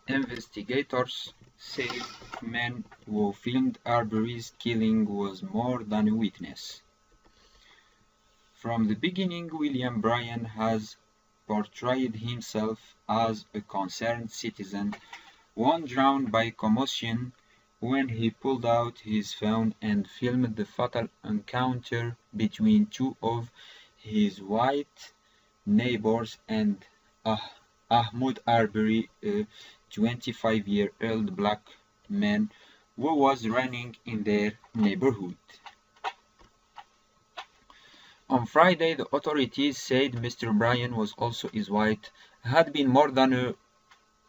Investigators say man who filmed Arbery's killing was more than a witness. From the beginning, William Bryan has portrayed himself as a concerned citizen, one drawn by commotion when he pulled out his phone and filmed the fatal encounter between two of his white neighbors and Ahmaud Arbery, a 25-year-old black man who was running in their neighborhood. On Friday, the authorities said Mr. Bryan was also his white, had been more than a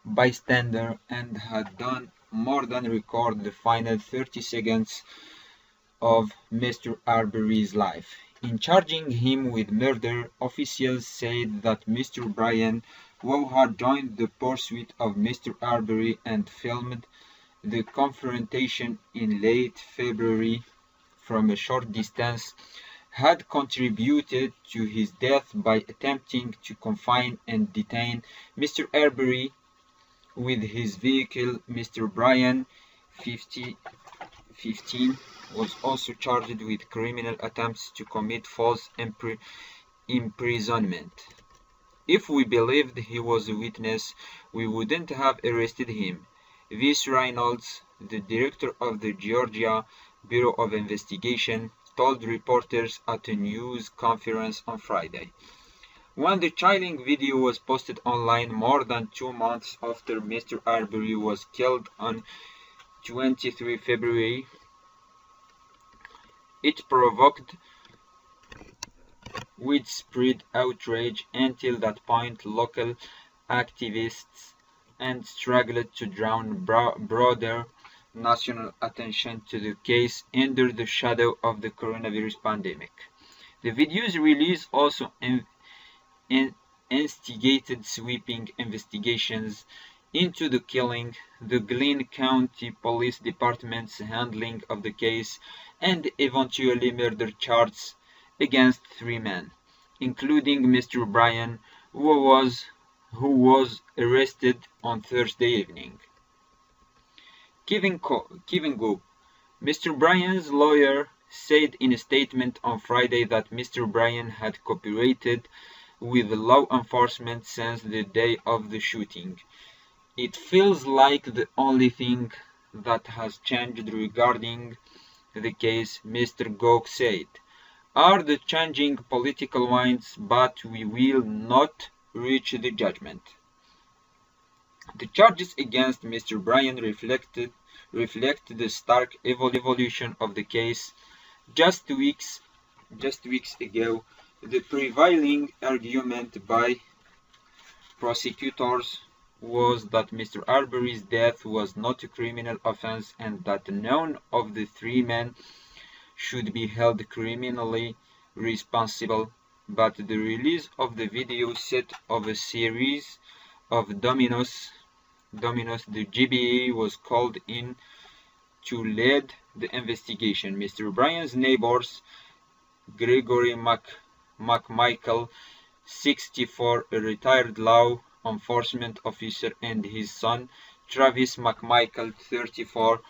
bystander, and had done more than record the final 30 seconds of Mr. Arbery's life. In charging him with murder, officials said that Mr. Bryan, who had joined the pursuit of Mr. Arbery and filmed the confrontation in late February from a short distance, had contributed to his death by attempting to confine and detain Mr. Arbery with his vehicle. Mr. Bryan, 15, was also charged with criminal attempts to commit false imprisonment. If we believed he was a witness, we wouldn't have arrested him. Vice Reynolds, the director of the Georgia Bureau of Investigation, told reporters at a news conference on Friday. When the chilling video was posted online more than 2 months after Mr. Arbery was killed on 23 February, it provoked widespread outrage. Until that point, local activists and struggled to draw broader national attention to the case under the shadow of the coronavirus pandemic. The video's release also instigated sweeping investigations into the killing, the Glynn County Police Department's handling of the case, and eventually murder charges against 3 men, including Mr. Bryan, who was arrested on Thursday evening. Kevin Go, Mr. Bryan's lawyer, said in a statement on Friday that Mr. Bryan had cooperated with law enforcement since the day of the shooting. It feels like the only thing that has changed regarding the case, Mr. Go said, are the changing political winds, but we will not reach the judgment. The charges against Mr. Bryan reflect the stark evolution of the case. Just weeks ago, the prevailing argument by prosecutors was that Mr. Arbery's death was not a criminal offense and that none of the 3 men should be held criminally responsible. But the release of the video set off a series of dominoes. The GBA was called in to lead the investigation. Mr. Bryan's neighbors, Gregory McMichael, 64, a retired law enforcement officer, and his son, Travis McMichael, 34,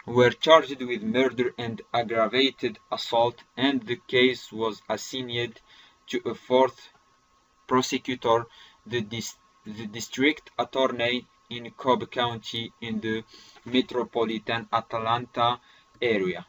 were charged with murder and aggravated assault, and the case was assigned to a 4th prosecutor, the district attorney in Cobb County in the metropolitan Atlanta area.